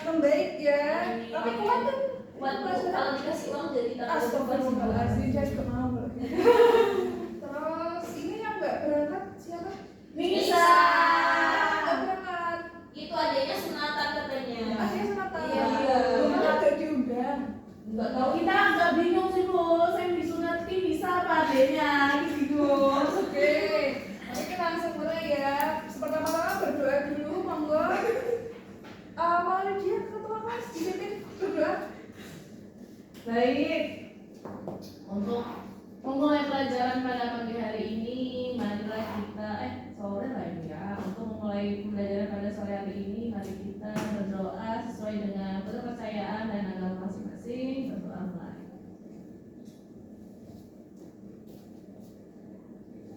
membaik ya. Tapi kuat kan? Kuat kalau dikasih uang jadi takut. Astagfirullahaladzim, saya juga mau. Terus ini yang nggak berangkat siapa? Nisa. Nggak berangkat. Itu adanya sunatan katanya. Adanya sunatan. Iya. Bukan ada diundang. Enggak tahu. Kita agak bingung sih Bos, yang disunatkan bisa apa adanya gitu. Oke. Nanti kita langsung mulai ya. Pertama-tama berdoa dulu, monggo. Mau dia ketua kelas dipimpin berdoa. Baik. Untuk memulai pelajaran pada pagi hari ini, marilah kita sore lah ini ya. Untuk memulai pembelajaran pada sore hari ini, mari kita berdoa sesuai dengan kepercayaan dan agama masing-masing. Berdoa mulai.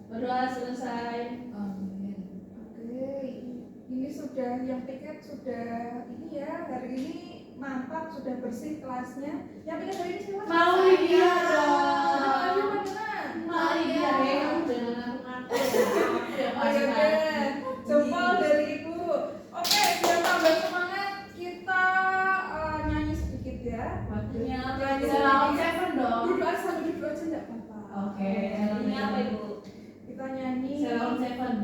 Berdoa selesai. Amin. Oke. Ini sudah yang tiket sudah ini ya, hari ini mantap, sudah bersih kelasnya. Yang tiket hari ini siapa? Mau dia dong. Mari Iya, kamu jangan ngaku-ngaku. Oke, jempol dari ibu. Oke, biar tambah semangat kita nyanyi sedikit ya. Waktunya Nyanyi Selamat sedikit. Seven dong. Duduk aja sambil duduk aja enggak apa-apa. Oke. Ini apa Ibu? Kita nyanyi. Selamat Seven.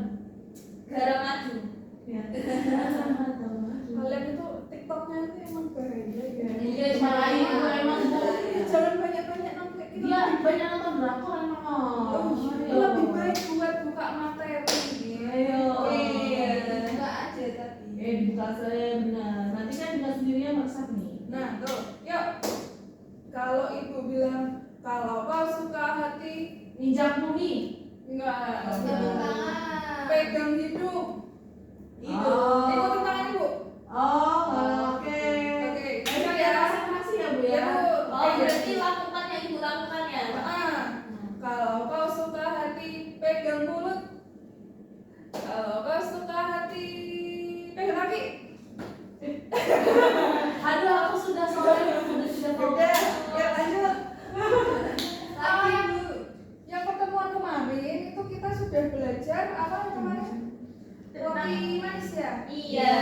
Garam madu. Ya. Kalian itu TikToknya itu emang bahaya ya. Iya, Malah itu emang Jangan banyak-banyak nonton itu. dia banyak nonton drakor emang. Itu lebih baik buat buka materi. Ayo. Iya. Buka aja tapi. Buka saya benar. Nanti kan juga sendirinya masak nih. Nah, tuh. Yuk. Kalau ibu bilang kalau kau suka hati, Injak bumi. enggak. Tepuk tangan. Pegang hidup. Oh. Ikutin tangan ibu. Oh, oke. Oke. Ayo ya. ya, masih ya Bu ya. Ya, Bu. Oh, berarti lakukan yang Ibu lakukan ya? Ah. Kalau kau suka hati, pegang mulut. Kalau kau suka hati, pegang kaki. Aduh, aku sudah sore, sudah Udah, ya lanjut. Lagi Bu. Yang pertemuan kemarin itu kita sudah belajar apa yang kemarin? Roti manis ya? Iya.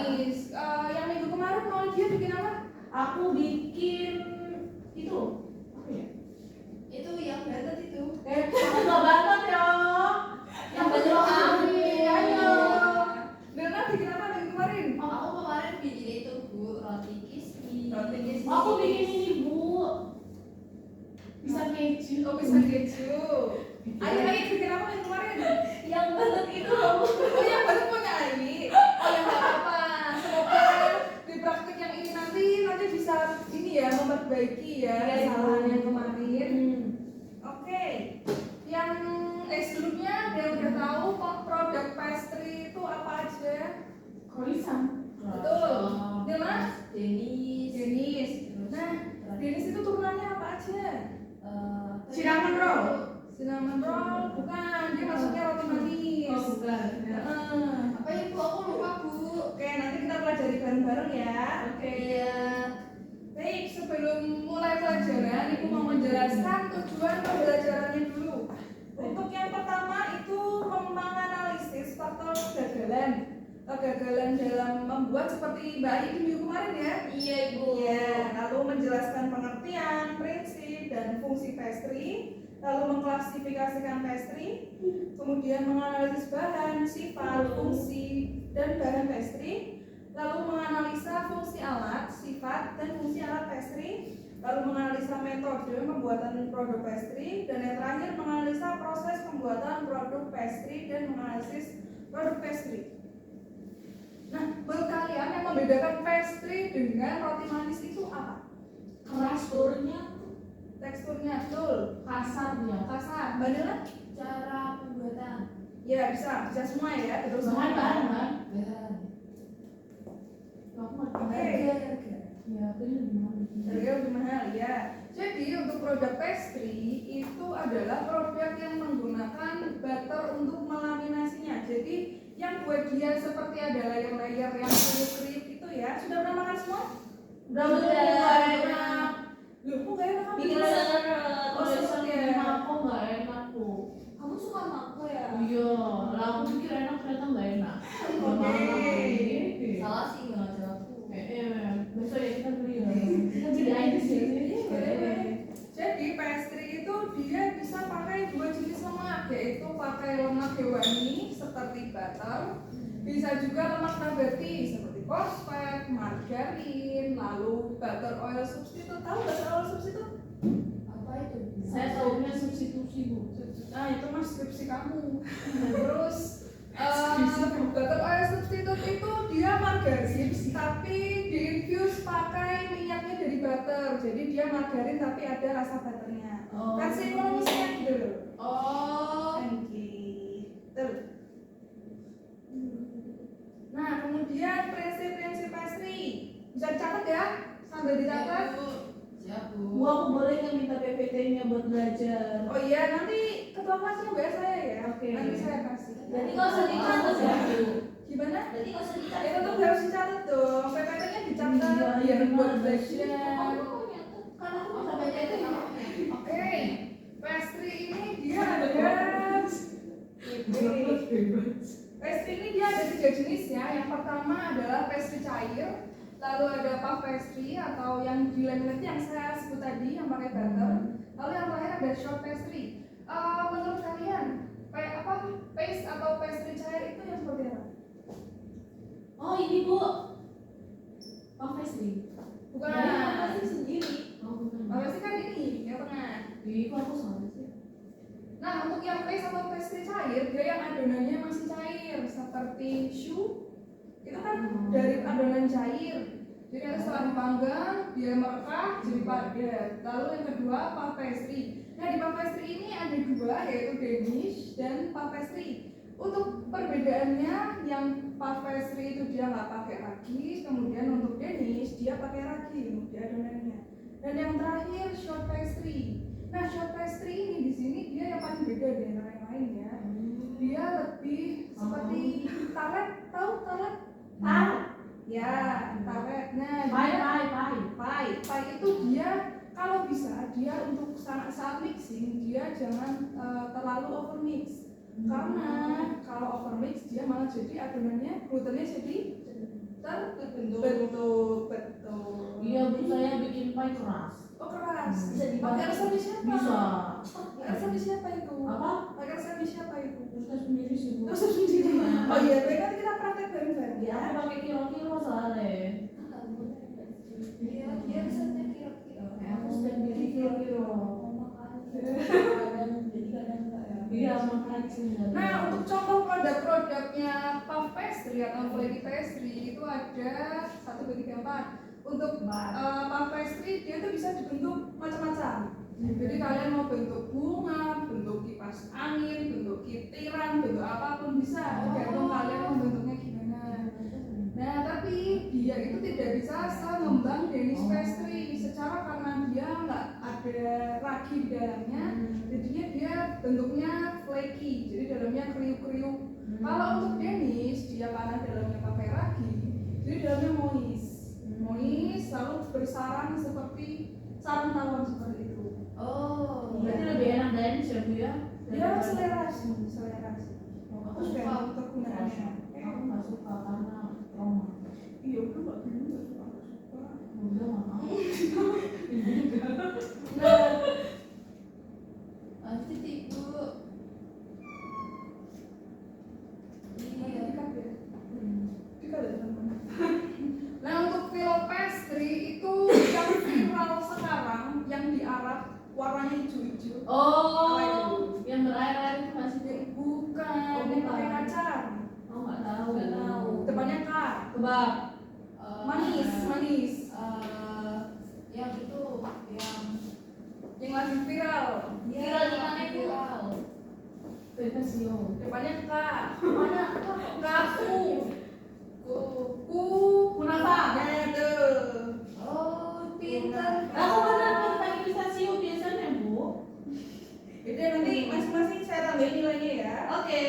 Manis. Yang minggu kemarin mau dia bikin apa? Aku bikin itu. Apa ya? Itu yang banget itu. Aku gak banget ya. Yang baju ambil. Ayo. Nana bikin apa minggu kemarin? Aku kemarin bikin itu Bu, roti kismis. Roti kismis. Aku bikin ini Bu. Pisang keju. Oh, pisang keju. Ayo bikin apa minggu kemarin? Yang banget itu. Oh, yang baru punya Ayi. Oh, ya nggak apa-apa. Semoga di praktik yang ini nanti bisa ini ya memperbaiki ya kesalahan yang kemarin. Oke. Yang sebelumnya dia udah tahu kok produk pastry itu apa aja? Croissant. Betul. Dia Mas? Denis. Denis. Nah, Denis itu turunannya apa aja? Cinnamon roll. Cinnamon roll, bukan. Dia masuknya roti manis. Oh, bukan. Apa itu? Aku lupa Bu. Oke, nanti kita pelajari bareng-bareng ya. Oke. Iya. Baik, sebelum mulai pelajaran, Ibu mau menjelaskan tujuan pembelajarannya dulu. Untuk yang pertama itu menganalisis faktor kegagalan. Kegagalan dalam membuat seperti Mbak Ayi di minggu kemarin ya. Iya Ibu. Ya, lalu menjelaskan pengertian, prinsip, dan fungsi pastry, lalu mengklasifikasikan pastry, kemudian menganalisis bahan, sifat, fungsi, dan bahan pastry, lalu menganalisa fungsi alat, sifat, dan fungsi alat pastry, lalu menganalisa metode pembuatan produk pastry, dan yang terakhir menganalisa proses pembuatan produk pastry dan menganalisis produk pastry. Nah, menurut kalian yang membedakan pastry dengan roti manis itu apa? Teksturnya, betul. Kasarnya. Kasar. Mbak Nela? Cara pembuatan. Ya, bisa semua ya, betul semua. Bahan kan? Bahan. Aku ngerti. Oke. Harga. Ya, aku ini lebih mahal. Harga lebih mahal ya. Jadi untuk produk pastry itu adalah produk yang menggunakan butter untuk melaminasinya. Jadi yang buat dia seperti ada layer-layer yang kriuk-kriuk itu ya. Sudah pernah makan semua? Udah Pernah. Loh, kok gak enak? Bikin seret. Oh, seret ya. Aku nggak enak tuh. Kamu suka mako ya? Iya, lah aku pikir enak ternyata nggak enak. Oke. Salah sih nggak ada aku. margarin, lalu butter oil substitute. Tahu butter oil substitute? Apa itu? Saya tahunya substitusi Bu. Nah itu mas skripsi kamu. Terus butter oil substitute itu dia margarin tapi diinfuse pakai minyaknya dari butter. Jadi dia margarin tapi ada rasa butternya. Versi ekonomisnya gitu loh. Oh. Oke. Terus. Nah kemudian prinsip-prinsip pastry bisa dicatat ya, sambil dicatat. Siap Bu, Bu. aku boleh nggak minta PPT-nya buat belajar? Oh iya nanti ketua kelasnya bayar saya ya. Oke. Nanti saya kasih. Jadi nggak usah dicatat ya Bu. Gimana? Jadi nggak usah Ya dicatat. tetap harus dicatat dong. PPT-nya dicatat Iya, biar iya, buat iya. belajar. Kan aku Apa minta beda PPT. Oke. Pastry ini dia ada pastry ini dia ada 3 jenis ya. Yang pertama adalah pastry cair, lalu ada puff pastry atau yang di laminate yang saya sebut tadi yang pakai butter. Lalu yang terakhir ada short pastry. Menurut kalian paste atau pastry cair itu yang seperti apa? Oh ini Bu. Pastry. Bukan. Pastry sendiri. Oh bukan. Pastry kan ini yang tengah. Di kok aku salah sih. Nah untuk yang paste atau pastry cair dia yang adonannya masih cair seperti choux itu kan dari adonan cair. Jadi nanti setelah dipanggang dia merekah jadi padat. Lalu yang kedua puff pastry. Nah di puff pastry ini ada 2 yaitu Danish dan puff pastry. Untuk perbedaannya yang puff pastry itu dia nggak pakai ragi, kemudian untuk Danish dia pakai ragi untuk di adonannya. Dan yang terakhir short pastry. Nah short pastry ini di sini dia yang paling beda dari yang lain ya. Dia lebih seperti talet, tahu talet? Tahu. Ya, talet. Nah, pie itu dia kalau bisa dia untuk saat mixing dia jangan terlalu over mix. Karena kalau over mix dia malah jadi adonannya glutennya jadi terbentuk. Betul. Iya Bu, saya bikin pie keras. Oh keras. Bisa dibantu. Pakai resep siapa? Bisa. Pakai resep siapa itu? Apa? Pakai resep siapa itu? Saya sendiri sih Bu. Resep sendiri. Oh iya, baik nanti kita praktek bareng-bareng Ya, ya. aku pakai kilo-kilo soalnya. Iya, dia resepnya kira-kira. Aku sendiri kilo-kilo. Iya, makanya. Nah, untuk contoh produk-produknya puff pastry atau flaky pastry itu ada 1, 2, 3, 4. Untuk puff pastry dia itu bisa dibentuk macam-macam. Jadi kalian mau bentuk bunga, bentuk kipas angin, bentuk kitiran, bentuk apapun bisa. Tergantung kalian mau bentuknya gimana. Nah, tapi dia itu tidak bisa sengembang Danish pastry secara karena dia nggak ada ragi di dalamnya. Jadinya dia bentuknya flaky, jadi dalamnya kriuk-kriuk. Kalau untuk Danish dia karena dalamnya pakai ragi, jadi dalamnya moist, lalu bersarang seperti sarang tawon seperti itu. Oh. Berarti lebih enak Danish ya Bu ya? Dia selera sih. Aku suka Aku untuk kegunaannya. nggak suka karena trauma. Iya, udah nggak suka. Udah mana? Titik Bu. Iya. Nah untuk filo pastry itu yang viral sekarang yang di Arab warnanya hijau-hijau. Oh, Apa itu? yang berair-air itu masih Bu? Bukan, yang pakai kacang. Oh nggak tahu. Depannya K. Kebab. Manis. Yang itu Yang lagi viral. Viral di mana itu? Viral. Pepesio. Depannya K. Mana? Kaku. Kunafa. Nah tuh. Oh, pintar. Aku benar pakai pistachio biasanya Bu. Itu nanti masing-masing saya tambahin nilainya ya. Oke.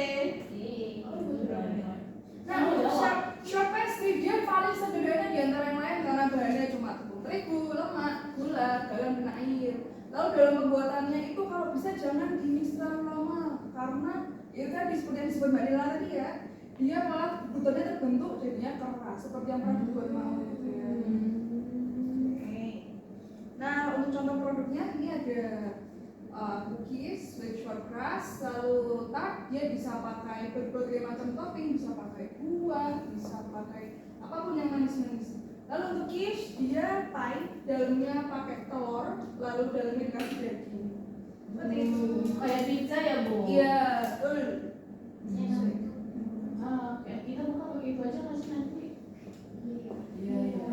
Nah, untuk short pastry dia paling sederhana di antara yang lain karena bahannya cuma tepung terigu, lemak, gula, garam, dan air. Lalu dalam pembuatannya itu kalau bisa jangan di-mix terlalu lama karena itu tadi seperti yang disebut Mbak Nila tadi ya, dia malah glutennya terbentuk jadinya keras seperti yang pernah dibuat mau gitu ya. Oke. Nah, untuk contoh produknya ini ada cookies with short crust, lalu tart dia bisa pakai berbagai macam topping, bisa pakai buah, bisa pakai apapun yang manis-manis. Lalu quiche dia pie, dalamnya pakai telur, lalu dalamnya dikasih daging. Seperti itu. Kayak pizza ya, Bu? Iya, betul. Ah, kayak kita buka pakai itu aja nggak sih nanti? Iya, iya.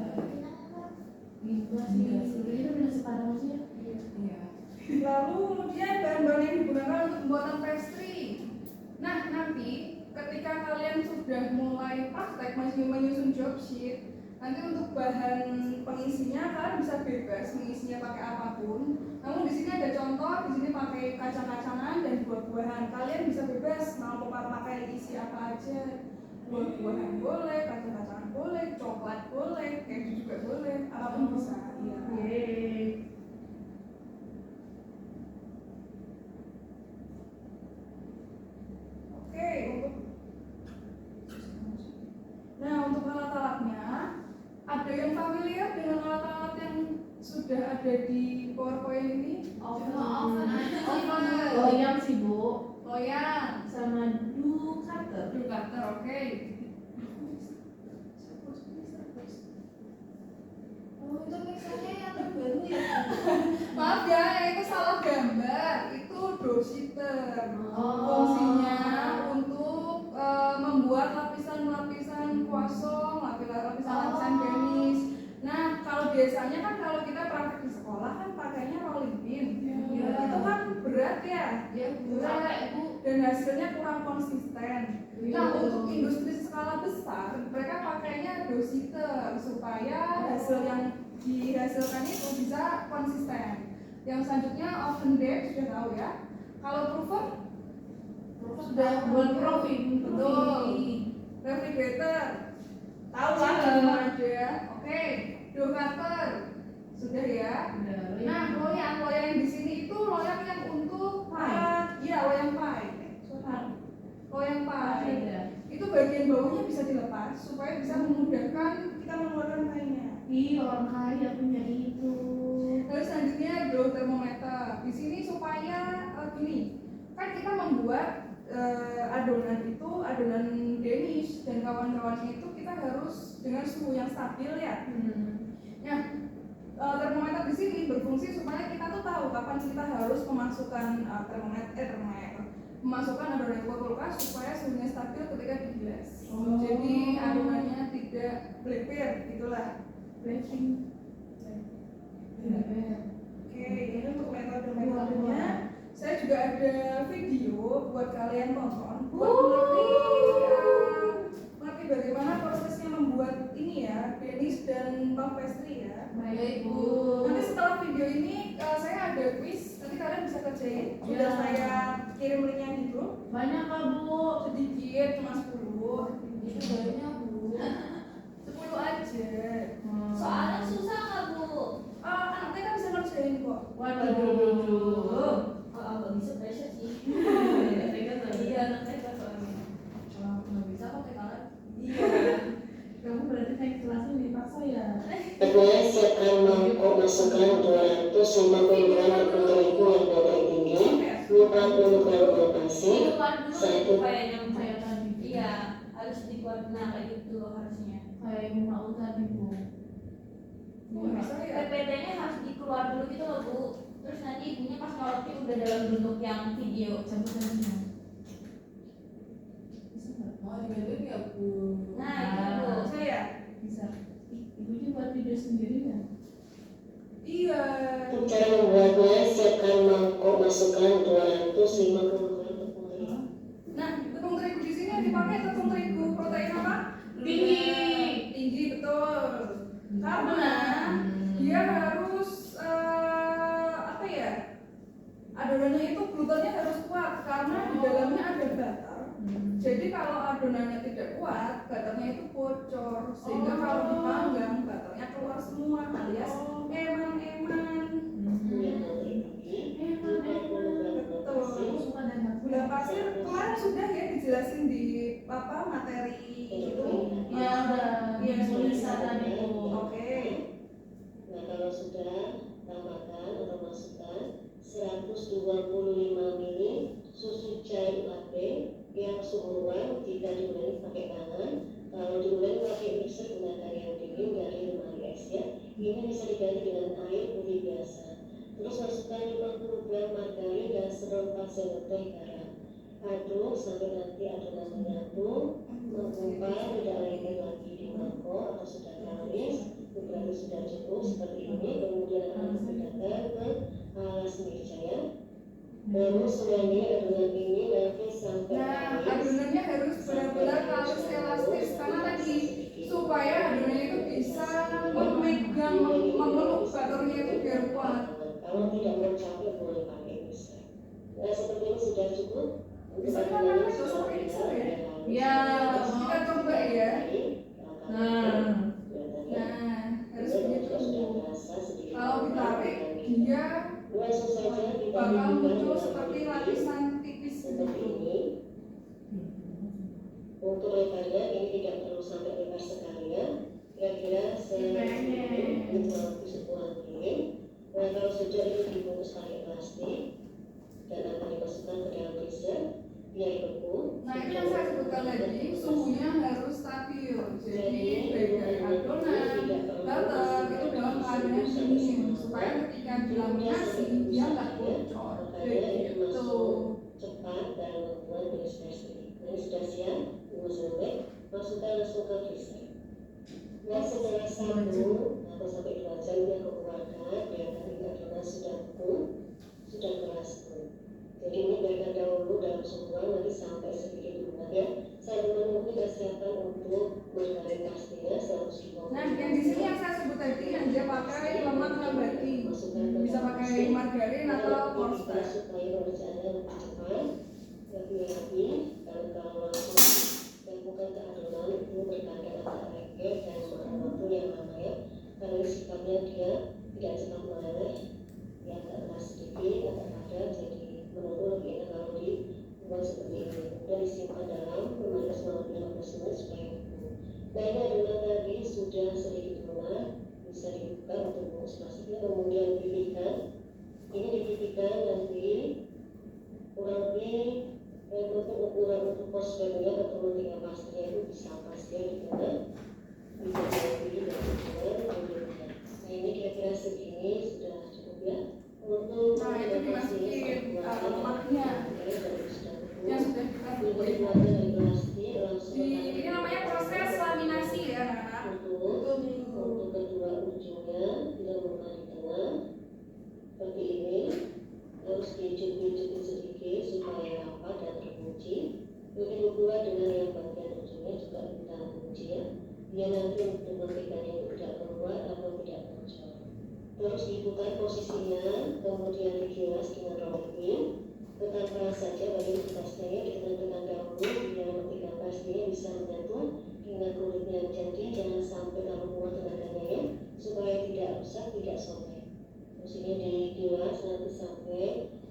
Gitu sih. Kita udah sekarang sih ya. Iya. Lalu kemudian bahan-bahan yang digunakan untuk pembuatan pastry. Nah, nanti ketika kalian sudah mulai praktek masih menyusun job sheet, nanti untuk bahan pengisinya kalian bisa bebas mengisinya pakai apapun. Namun di sini ada contoh, di sini pakai kacang-kacangan dan buah-buahan. Kalian bisa bebas mau pakai isi apa aja. Buah-buahan boleh, kacang-kacangan boleh, coklat boleh, keju juga boleh, apapun bisa. Iya. Yeay. Oke, untuk alat-alatnya, ada yang familiar dengan alat-alat yang sudah ada di PowerPoint ini? Oven aja sih, Bu. Loyang sih, Bu. Loyang, Sama cutter. cutter, oke. Oh, itu mixernya yang terbaru ya, Bu? Maaf ya, itu salah gambar. Itu dough sitter. Oh. Fungsinya untuk membuat lapisan-lapisan croissant, lapisan-lapisan gamis. Nah, kalau biasanya kan kalau kita praktek di sekolah kan pakainya rolling pin. Iya. Itu kan berat ya. Iya, Bu. Berat, Bu. Dan hasilnya kurang konsisten. Nah, untuk industri skala besar, mereka pakainya dough sitter supaya hasil yang dihasilkan itu bisa konsisten. Yang selanjutnya oven depth sudah tahu ya. Kalau proven sudah buat proofing. betul. Refrigerator tahu lah semua ada. Oke, dough cutter sudah ya. Nah, loyang yang di sini itu loyang yang untuk Pie. iya loyang pie. Loyang pie. Ada. Itu bagian bawahnya bisa dilepas supaya bisa memudahkan kita mengeluarkan pie-nya. Ih, orang kaya punya itu. Lalu selanjutnya dough thermometer. Di sini supaya gini, kan kita membuat adonan itu adonan Danish dan kawan-kawannya itu kita harus dengan suhu yang stabil ya. Nah, termometer di sini berfungsi supaya kita tuh tahu kapan kita harus memasukkan memasukkan adonan ke kulkas supaya suhunya stabil ketika digilas. Oh. Jadi adonannya tidak bleber, gitulah. Baking. Oke, ini untuk metode-metodenya. Saya juga ada video buat kalian tonton buat mengerti bagaimana prosesnya membuat ini ya, Danish dan puff pastry ya. Baik, Bu. Nanti setelah video ini saya ada quiz, nanti kalian bisa kerjain. Sudah Ya. saya kirim linknya di grup. Banyak kah, Bu? Sedikit, cuma 10. Itu banyak, Bu. 10 aja. Soalnya susah nggak, Bu? Anak TK bisa ngerjain kok. Waduh. Nggak bisa pressure sih. Iya, Anak TK soalnya. Kalau aku nggak bisa, kok TK kan? Kamu berarti naik kelasnya dipaksa ya? Kedua, siapkan mangkok masukkan 250 gram tepung terigu yang bagai tinggi, 40 gram gula pasir, Dikeluar dulu satu kayaknya. Kayak tadi. Iya, harus dikeluar. Nah, kayak gitu harusnya. Kayak ibu mau tadi, Bu. Oh, bisa ya. PPT-nya harus dikeluar dulu gitu loh, Bu. Terus nanti ibunya pas nyoroti udah dalam bentuk yang video. Cabut-cabutnya. Oh, digambar ya, Bu. Nah, Ah. itu, Bu. Saya. Bisa. Ibunya buat video sendiri ya? Iya. Cara membuatnya, siapkan mangkok masukkan 250 gram tepung terigu. Nah, tepung terigu di sini yang dipakai tepung terigu protein apa? Tinggi. Tinggi, betul. Karena dia harus apa ya? Adonannya itu glutennya harus kuat karena di dalamnya ada butter. Jadi kalau adonannya tidak kuat, butternya itu bocor sehingga kalau dipanggang butternya keluar semua alias eman-eman. Gula pasir kemarin sudah ya dijelasin di materi itu. Iya, udah. Iya, Tulisan tadi, Bu. Oke. Nah, kalau sudah, tambahkan atau masukkan 125 ml susu cair latte yang suhu ruang. Jika diulangi pakai tangan, kalau diulangi pakai mixer gunakan yang dingin dari Ini bisa diganti dengan air putih biasa. Terus masukkan 50 gram margarin dan seperempat sendok teh garam. Aduk sampai nanti adonan menyatu, menggumpal, tidak lengket lagi di mangkok atau sudah kalis. Berarti sudah cukup seperti ini. Kemudian akan dipindahkan ke alas meja ya. Terus semuanya adonan ini nanti sampai Nah, kalis. adonannya harus benar-benar halus elastis karena tadi supaya adonannya itu bisa memegang, memeluk butternya itu biar kuat. Kalau tidak mau capek boleh pakai mixer. Nah seperti ini sudah cukup. Bisa kan pakai sosok mixer ya? Ya, Kita coba ya. nah, Nah, harus begitu. Kalau Kalau ditarik, dia langsung saja bakal muncul seperti lapisan tipis seperti gitu. ini. Untuk lebarnya ini tidak perlu sampai lebar sekali ya. Kira-kira segini ukuran piring. Nah kalau sudah ini dibungkus pakai plastik dan akan dimasukkan ke dalam freezer biar beku. Nah, itu yang saya sebutkan tadi, suhunya harus stabil. Jadi, baik dari adonan, butter, itu dalam keadaan dingin supaya ketika dilaminasi dia nggak bocor. Kayak gitu. Cepat dan membuat tulis pastry. Ini sudah siap, tunggu sampai masukkan langsung ke freezer. Nah setelah 1 atau sampai 2 jam dia keluarkan, biarkan adonan sudah beku, sudah keras pun. Jadi ini biarkan dahulu dalam suhu nanti sampai sedikit lunak ya. Saya menunggu kesiapan untuk margarin pastinya 150. Nah, yang di sini yang saya sebut tadi yang dia pakai lemak nabati, bisa pakai margarin atau cornstarch. Supaya pengerjaannya lebih cepat, lebih rapi. Kalau langsung lakukan ke adonan itu berkadang agak lengket dan makan waktu yang lama ya. Karena sifatnya dia tidak cepat meleleh, ya agak keras sedikit, agak padat, jadi menunggu lebih enak kalau dibuat seperti ini. Kemudian disimpan dalam lemari selama 15 menit supaya beku. Nah ini adonan tadi sudah sedikit lunak, bisa dibuka untuk bungkus plastiknya, kemudian dipipihkan. Ini dipipihkan nanti kurang lebih untuk ukuran untuk pos bednya atau tinggal pastinya itu bisa pas ya di tengah, bisa dipilih dan kemudian. Nah ini kira-kira segini sudah cukup ya. Untuk Nah, itu dimasukin lemaknya yang sudah kita buat. Ini namanya proses laminasi ya anak-anak. Untuk kedua ujungnya dilembutkan di tengah seperti ini. Harus dicuci sedikit supaya rapat dan terkunci. Begitu pula dengan yang bagian ujungnya juga kita kunci ya. Biar nanti untuk mantikanya itu tidak keluar atau tidak bocor. Terus dibuka posisinya, kemudian digilas dengan roti. Tekan keras saja bagian atasnya, ditekan dahulu biar mantika pastinya bisa menyatu dengan kulitnya. Jadi jangan sampai terlalu kuat tenaganya ya, supaya tidak rusak, tidak sobek. Terus ini digilas nanti sampai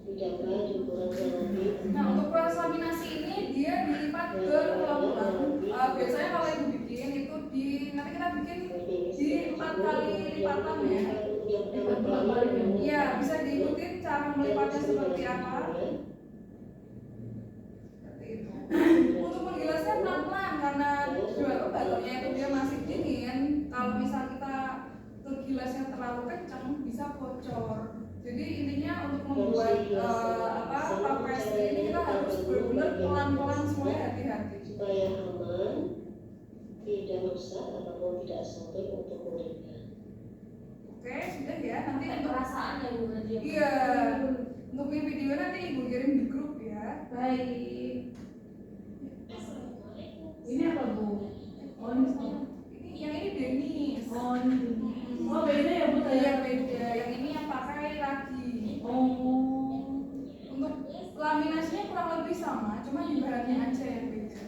didapat di ukuran kurang lebih. Nah, untuk proses laminasi ini dia dilipat berulang-ulang. Biasanya kalau ibu bikin itu nanti kita bikin di 4 kali lipatan ya. Iya, bisa diikutin cara melipatnya seperti apa. Seperti itu. Untuk menggilasnya pelan-pelan karena butternya itu dia masih dingin. Kalau misal kita gilasnya terlalu kencang bisa bocor. Jadi intinya untuk membuat puff pastry ini kita harus benar-benar pelan-pelan semuanya hati-hati. Supaya aman, tidak rusak ataupun tidak sobek untuk kulitnya. Oke, sudah ya. Nanti Sampai untuk perasaan ya Bu Nadia. iya, untuk ini video nanti ibu kirim di grup ya. baik. Ini apa Bu? Oh ini Yang ini Denis. oh beda ya Bu Iya ya? beda. Yang ini yang pakai ragi. Oh. Untuk laminasinya kurang lebih sama, cuma di bahannya aja yang beda.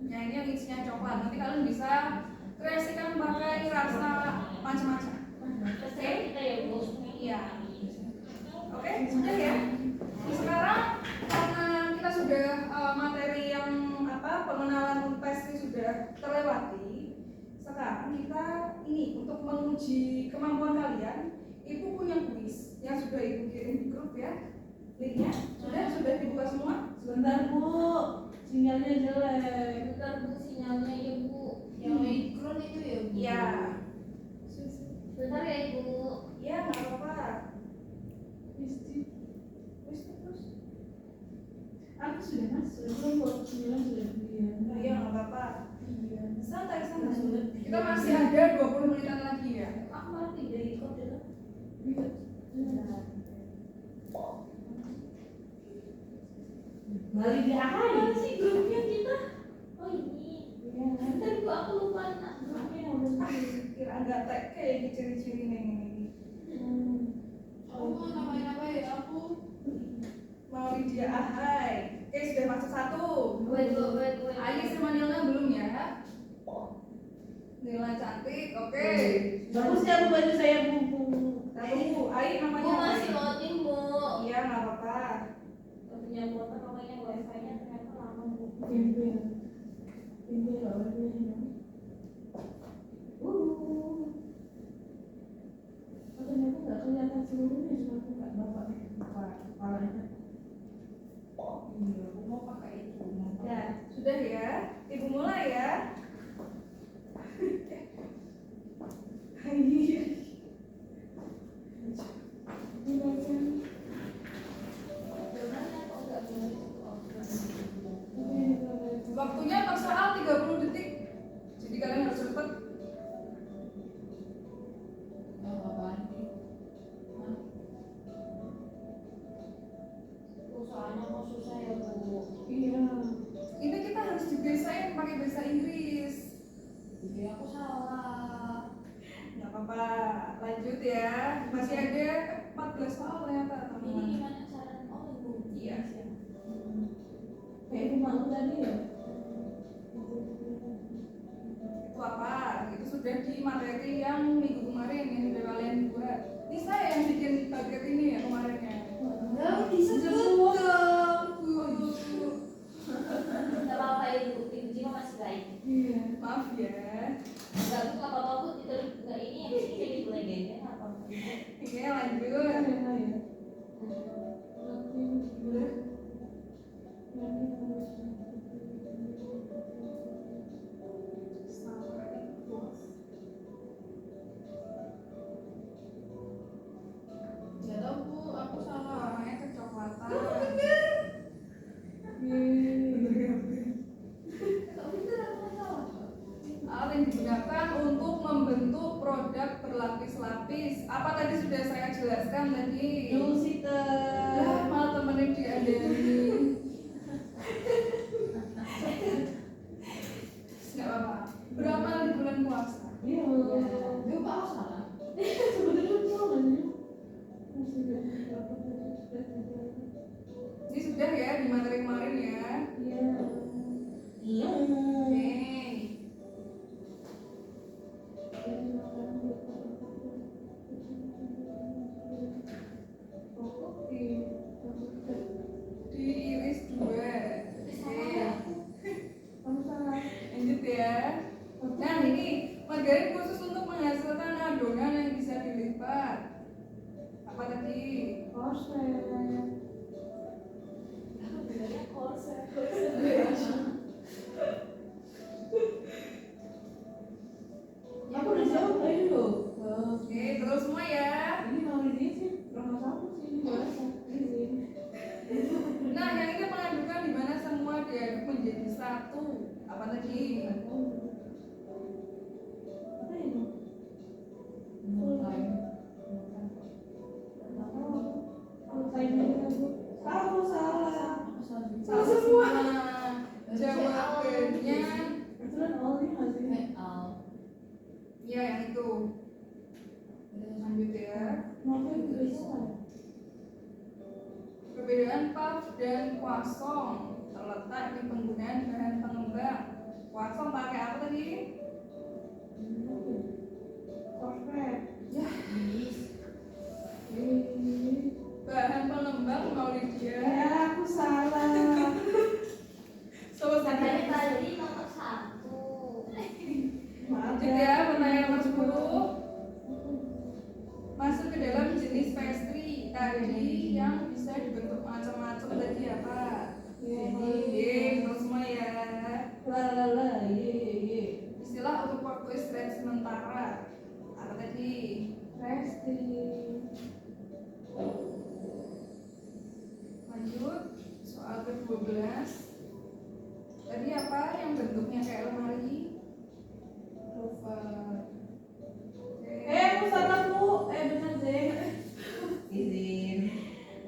Nah ini yang isinya coklat. Nanti kalian bisa kreasikan pakai rasa macam-macam. Oke, kita ya Bu. Iya. Oke, sudah ya. Sekarang karena kita sudah materi yang pengenalan pastry sudah terlewati, sekarang kita ini untuk menguji kemampuan kalian, ibu punya kuis yang sudah ibu kirim di grup ya. Linknya sudah dibuka semua. Sebentar Bu. Sinyalnya jelek. Bentar Bu, sinyalnya ya Bu. Yang mikron itu ya Bu. Iya. Bentar ya Ibu. Iya, nggak apa-apa. Isti. Wis terus. Aku sudah masuk. Belum kok. Sinyalnya sudah dia. Iya, nggak apa-apa. Iya. Santai, santai. Kita masih ada 20 menitan lagi ya. Aku malah tidak ikut ya. Iya. Balik di Mana sih grupnya kita? Oh ini. Iya. Bentar Bu, aku lupa nak grupnya. Kira agak tek kayak ciri-ciri nih. Aku mau namain apa ya aku? Mau Lydia Ahai. Oke, sudah masuk satu. Wait. Ayu sama Nila belum ya? Nila cantik, oke. Bagus ya Bu baju saya Bu. Tunggu, Ayu Bu namanya apa? masih loading Bu. Iya, nggak apa-apa. Punya kuota pokoknya wifi-nya ternyata lama Bu. Bimbel. Bimbel loh ini. Ternyata nggak kelihatan seluruhnya, cuma aku nggak bapak kepalanya. Iya, aku mau pakai itu. Ya, sudah ya. Ibu mulai ya. Iya. Gimana kok nggak boleh itu? Waktunya per soal 30 detik. Jadi kalian harus cepat. Soalnya kok susah ya Bu. Iya. Ini kita harus dibiasain pakai bahasa Inggris. Jadi aku salah. Nggak apa-apa. Lanjut ya. Masih ada 14 soal ternyata, Ini teman-teman. gimana cara? Oh Ibu. Iya. Kayak itu malu tadi ya. Itu apa? Itu sudah di materi yang minggu kemarin yang sudah kalian buat. Ini saya yang bikin target ini ya kemarinnya. Enggak disebut dong. Enggak apa-apa Ibu. Ibu Jima masih baik. Iya. Maaf ya. Enggak Bu, enggak apa-apa Bu. Itu enggak ini yang sini jadi legendnya apa? Oke, lanjut. Enak ya. Gak tau Bu, aku salah. Warnanya kecoklatan. Alat yang digunakan untuk membentuk produk berlapis-lapis. Apa tadi sudah saya jelaskan tadi? Dulciter. Ya, malah temenin dia ada ini. Nggak apa-apa. Beramal di bulan puasa. Iya. Ibu Pak aku salah. Sebetulnya sama nih. Ini sudah ya di materi kemarin ya. Iya. Iya. Oke. Diiris dua. Oke. Lanjut ya. Nah ini margarin khusus untuk menghasilkan adonan yang bisa dilipat. Apa tadi? Bedanya korset. Aku udah jawab tadi loh. Oke, terus semua ya. Ini kalau ini sih nomor satu sih ini biasa. Nah, yang ini mengadukan di mana semua diaduk menjadi satu. Apa tadi? Apa ini? Aku salah. Salah semua. Jawabannya Kebetulan Oli masih. ya yang itu. Lanjut ya. Ngapain bisa? Perbedaan puff dan croissant terletak di penggunaan bahan pengembang. Croissant pakai apa tadi? Korpret. Ya, bahan pengembang mau dia. Ya, aku salah. Sobat Katanya saya. tadi nomor 1. Maaf Lanjut ya, pertanyaan nomor 10. Masuk ke dalam jenis pastry tadi yang bisa dibentuk macam-macam tadi apa? Iya. Jadi, terus semua lanjut soal ke-12. Tadi apa yang bentuknya kayak lemari? Lover. Aku salah Bu. Bener deh. Izin.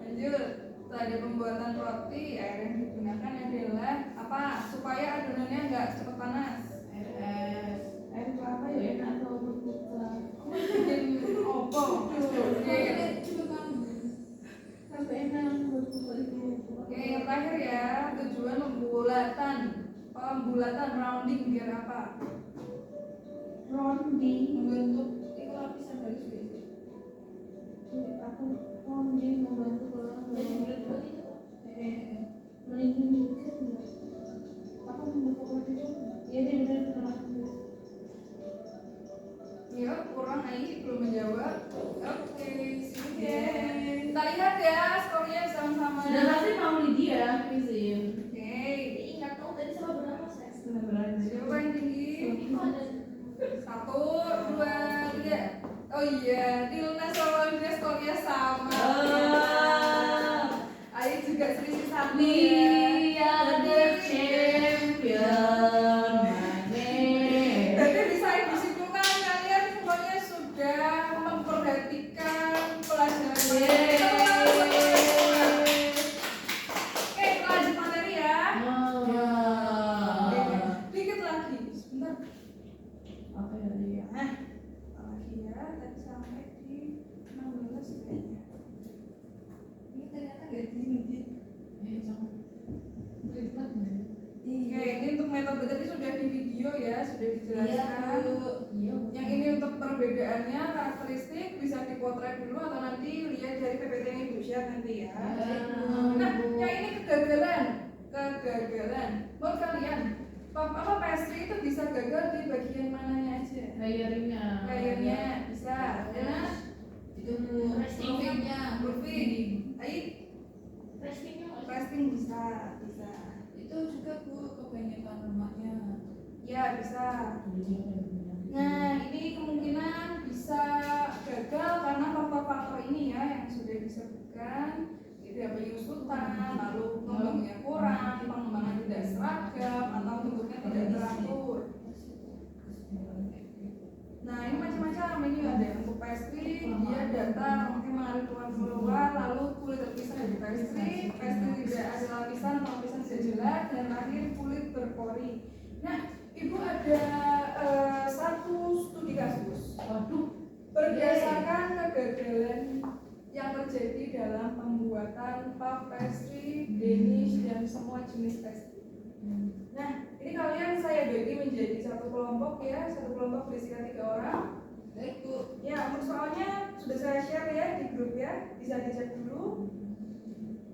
Lanjut. Tadi pembuatan roti, air yang digunakan adalah apa? Supaya adonannya nggak cepet panas. Air kelapa ya enak atau berbuka. Bikin opo. Oke. Sampai enak berbuka itu. Oke, yang terakhir ya, tujuan pembulatan rounding biar apa? Rounding. Membentuk itu lapisan garis biasa. Aku rounding membantu kalau Jadi bulat-bulat itu. melindungi juga enggak? Aku membantu kalau itu. Iya dia benar benar. Ya, kurang Ai belum menjawab. Oke, sini deh. Kita lihat ya skornya sama-sama. Sudah pasti mau Lydia, izin. Oke, Ingat dong tadi sama berapa saya? Benar-benar. siapa yang tinggi? Itu ada 1, 2, 3. Oh iya, Dilna sama Lydia skornya sama. Ai juga selisih 1 ya. We are the champion, my man. Jadi bisa ibu simpulkan kalian semuanya sudah memperhatikan pelajaran. Oke, kita lanjut materi ya. Dikit lagi, sebentar. Apa ya dia? Nah, lagi ya, tadi sampai di 16 kayaknya. Ini ternyata nggak di. Jangan ribet nih. Oke, ini untuk metode tadi sudah di video ya, sudah dijelaskan. Iya. Yang ini untuk perbedaannya, karakteristik bisa dipotret dulu atau nanti lihat dari PPT yang Ibu share nanti ya. Nah, yang ini kegagalan. Menurut kalian, apa pastry itu bisa gagal di bagian mananya aja? Layernya. Layernya bisa, ya. Itu Proofing. Ayo, Restingnya nggak sih? plasting bisa. Itu juga Bu kebanyakan rumahnya. Ya, bisa. Nah, ini kemungkinan bisa gagal karena faktor-faktor ini ya yang sudah disebutkan. Tidak penyusutan, lalu pengembangnya kurang, pengembangan tidak seragam, atau bentuknya tidak teratur. Nah, ini macam-macam. Ini ada untuk pastry, dia datang mungkin mengalir keluar, lalu kulit terpisah dari pastry tidak ada lapisan atau lapisan tidak jelas, dan terakhir kulit berpori. Nah, Ibu ada satu studi kasus. Waduh. Berdasarkan kegagalan yang terjadi dalam pembuatan puff pastry, Danish, dan semua jenis pastry. Nah, ini kalian saya bagi menjadi satu kelompok ya, satu kelompok berisikan 3 orang. Baik Bu. Ya, untuk soalnya sudah saya share ya di grup ya, bisa dicek dulu.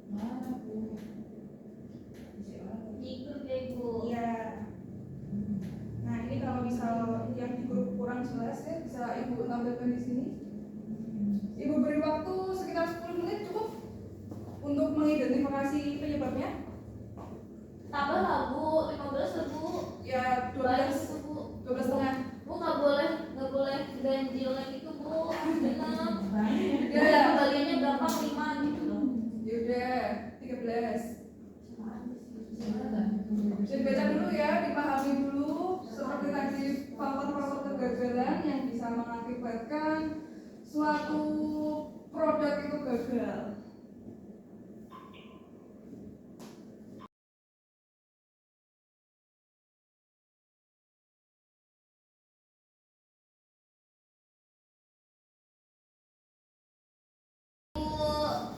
Mana Bu? Di grup ya Ibu. Iya. Nah, ini kalau misal yang di grup kurang jelas ya, bisa Ibu tampilkan di sini. Ibu beri waktu sekitar 10 menit cukup untuk mengidentifikasi penyebabnya. Tambah lah Bu, 15 lah Bu. Ya, Banyak 12 itu Bu. 12,5. Bu nggak boleh ganjil lagi itu Bu. Benar. Ya, Bagiannya berapa? 5 gitu dong. yaudah 13. Dibaca dulu ya, dipahami dulu seperti tadi faktor-faktor kegagalan yang bisa mengakibatkan suatu produk itu gagal.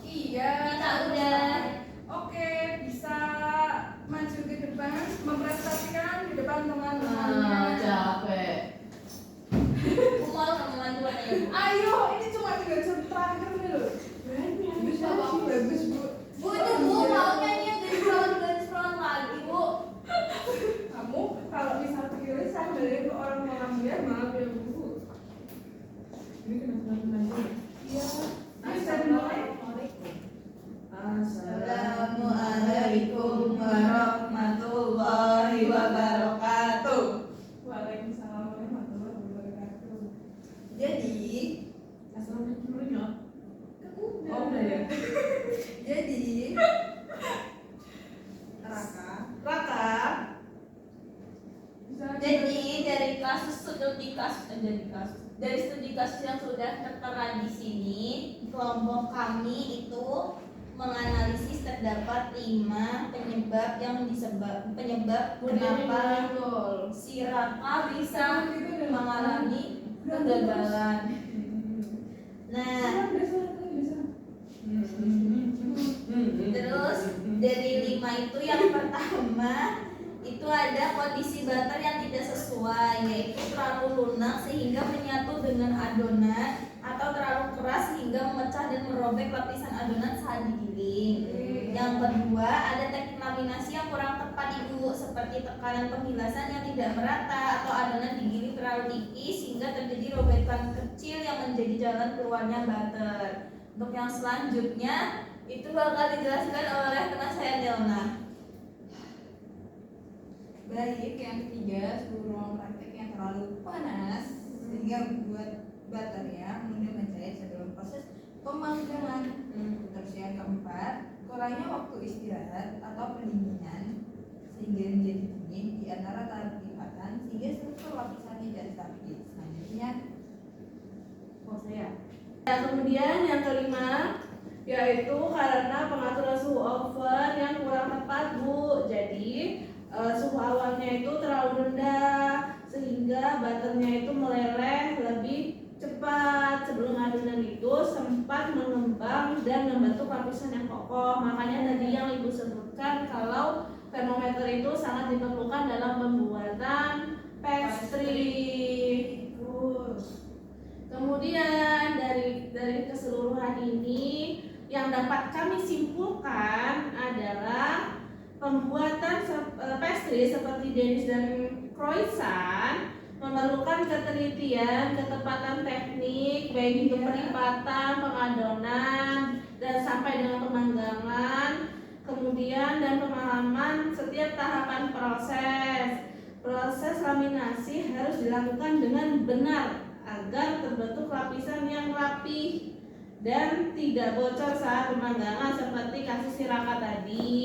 Iya, Kita udah. Oke, bisa maju ke depan, mempresentasikan di depan teman-temannya. Capek. Bu malu sama mantuan ya Bu. Ayo, ini cuma 3 jam terakhir nih loh. Banyak. dari studi kasus yang sudah tertera di sini, kelompok kami itu menganalisis terdapat 5 penyebab kenapa si Raka bisa mengalami kegagalan. Nah, terus dari 5 itu yang pertama itu ada kondisi butter yang tidak sesuai, yaitu terlalu lunak sehingga menyatu dengan adonan atau terlalu keras sehingga memecah dan merobek lapisan adonan saat digiling. Yang kedua, ada teknik laminasi yang kurang tepat Ibu, seperti tekanan penggilasan yang tidak merata atau adonan digiling terlalu tipis sehingga terjadi robekan kecil yang menjadi jalan keluarnya butter. Untuk yang selanjutnya itu bakal dijelaskan oleh teman saya Delna. Baik, yang ketiga, seluruh ruang praktek yang terlalu panas sehingga membuat butternya mudah mencair sebelum proses pemanggangan. Terus yang keempat, kurangnya waktu istirahat atau pendinginan sehingga menjadi dingin di antara tahap lipatan sehingga struktur lapisan tidak stabil. Selanjutnya, saya. Nah, kemudian yang kelima yaitu karena pengaturan suhu oven yang kurang tepat Bu. Jadi suhu awalnya itu terlalu rendah sehingga butternya itu meleleh lebih cepat sebelum adonan itu sempat mengembang dan membentuk lapisan yang kokoh. Makanya tadi yang Ibu sebutkan kalau termometer itu sangat diperlukan dalam pembuatan pastry. Kemudian dari keseluruhan ini yang dapat kami simpulkan adalah pembuatan pastry seperti Danish dan croissant memerlukan ketelitian, ketepatan teknik baik itu perlipatan, pengadonan dan sampai dengan pemanggangan, kemudian dan pemahaman setiap tahapan proses. Proses laminasi harus dilakukan dengan benar agar terbentuk lapisan yang rapi dan tidak bocor saat pemanggangan seperti kasus si Raka tadi.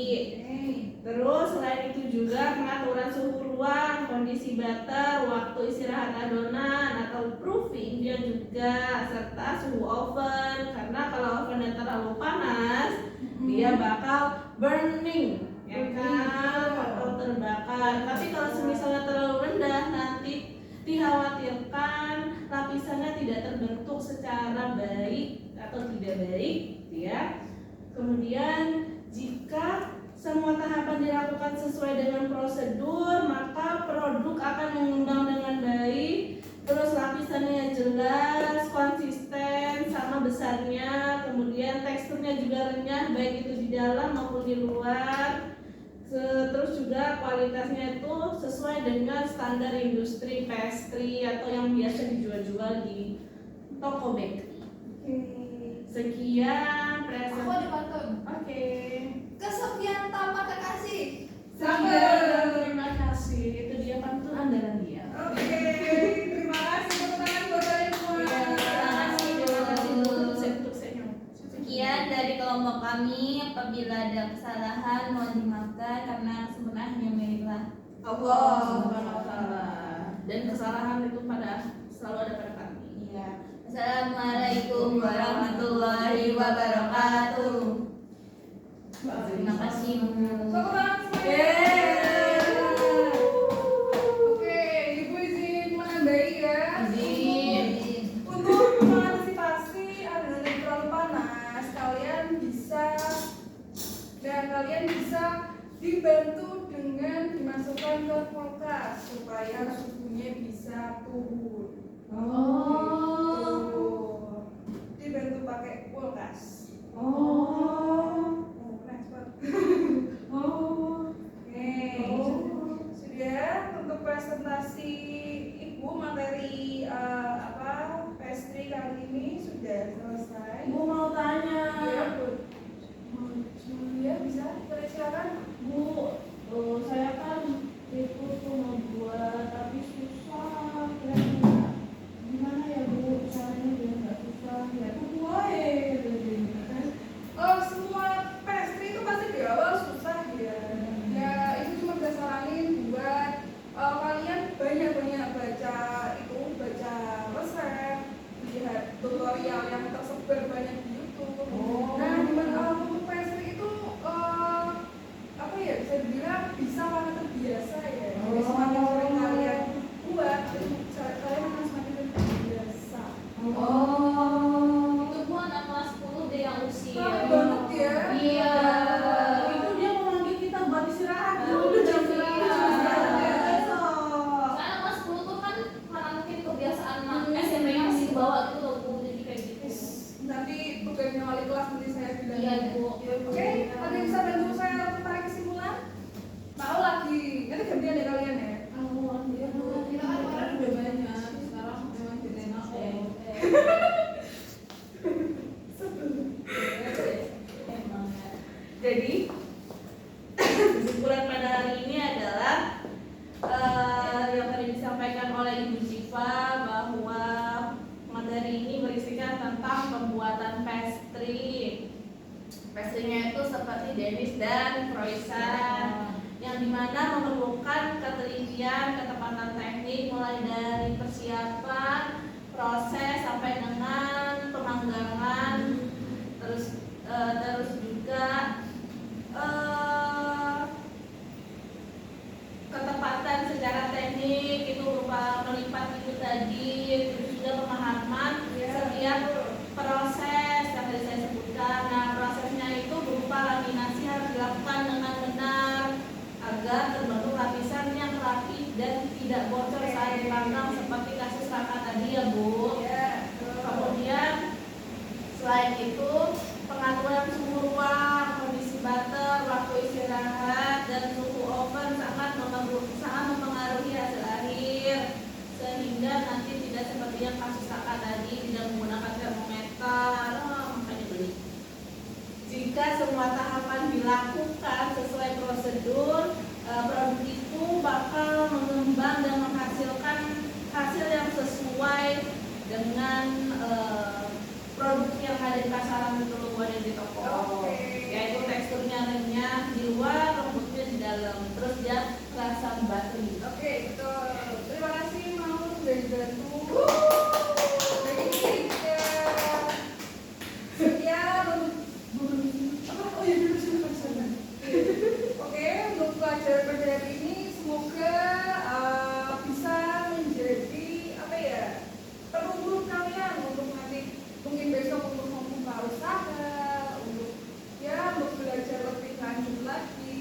Terus selain itu juga pengaturan suhu ruang, kondisi butter, waktu istirahat adonan atau proofing dia juga, serta suhu oven, karena kalau ovennya terlalu panas dia bakal burning, ya kan, atau terbakar. Tapi kalau misalnya terlalu rendah nanti dikhawatirkan lapisannya tidak terbentuk secara baik atau tidak baik, ya. Kemudian jika semua tahapan dilakukan sesuai dengan prosedur, maka produk akan mengembang dengan baik. Terus lapisannya jelas, konsisten, sama besarnya. Kemudian teksturnya juga renyah, baik itu di dalam maupun di luar. Terus juga kualitasnya itu sesuai dengan standar industri pastry atau yang biasa dijual-jual di toko bakery. Sekian presentasi. aku ada pantun. Oke. Kesepian tanpa kekasih. Terima kasih. Itu dia pantun andalan dia. Oke, terima kasih tepuk tangan buat kalian semua. Terima kasih dulu. Sekian dari kelompok kami. Apabila ada kesalahan mohon dimaafkan karena kesempurnaan hanya miliklah Allah Subhanahu wa taala. Dan kesalahan itu selalu ada pada kami. Iya. Assalamualaikum warahmatullahi wabarakatuh. Terima kasih. Tepuk tangan semuanya. Oke, Ibu izin menambahi ya. Izin. Untuk mengantisipasi adonan yang terlalu panas, kalian bisa dibantu dengan dimasukkan ke kulkas supaya suhunya bisa turun. Tuh. Dibantu pakai kulkas. Sudah untuk presentasi Ibu materi pastry kali ini sudah selesai. Bu mau tanya. Ya, Bu. Ya, bisa silakan. Bu, saya kan itu tuh mau buat tapi susah. Kira-kira gimana ya Bu caranya biar nggak susah? Ya Semua pastry itu pasti di awal susah ya. Ya, itu cuma saya saranin buat kalian banyak-banyak baca, Dennis dan Croissant, yang dimana memerlukan ketelitian, ketepatan teknik mulai dari persiapan, proses sampai dengan pemanggangan, terus juga ketepatan secara teknik itu berupa melipat itu tadi, terus juga pemahaman setiap proses yang tadi saya sebutkan. Nah, prosesnya itu berupa laminasi harus dilakukan dengan benar agar terbentuk lapisan yang rapi dan tidak bocor saat dipanggang seperti kasus kakak tadi ya Bu. Kemudian selain itu pengaturan suhu ruang, kondisi butter, waktu istirahat dan suhu oven sangat mempengaruhi hasil akhir, sehingga nanti tidak seperti yang kasus kakak tadi tidak menggunakan termometer. Makanya beli. Jika semua tahapan dilakukan sesuai prosedur, produk itu bakal mengembang dan menghasilkan hasil yang sesuai dengan produk yang ada di pasaran itu loh, ada di toko. Yaitu teksturnya renyah di luar, lembutnya di dalam, terus dia rasa buttery. Oke, betul. Terima kasih mau sudah dibantu. Oke, untuk pelajaran ini semoga bisa menjadi apa ya, penuntun kalian untuk nanti mungkin besok untuk membuka usaha, untuk belajar lebih lanjut lagi.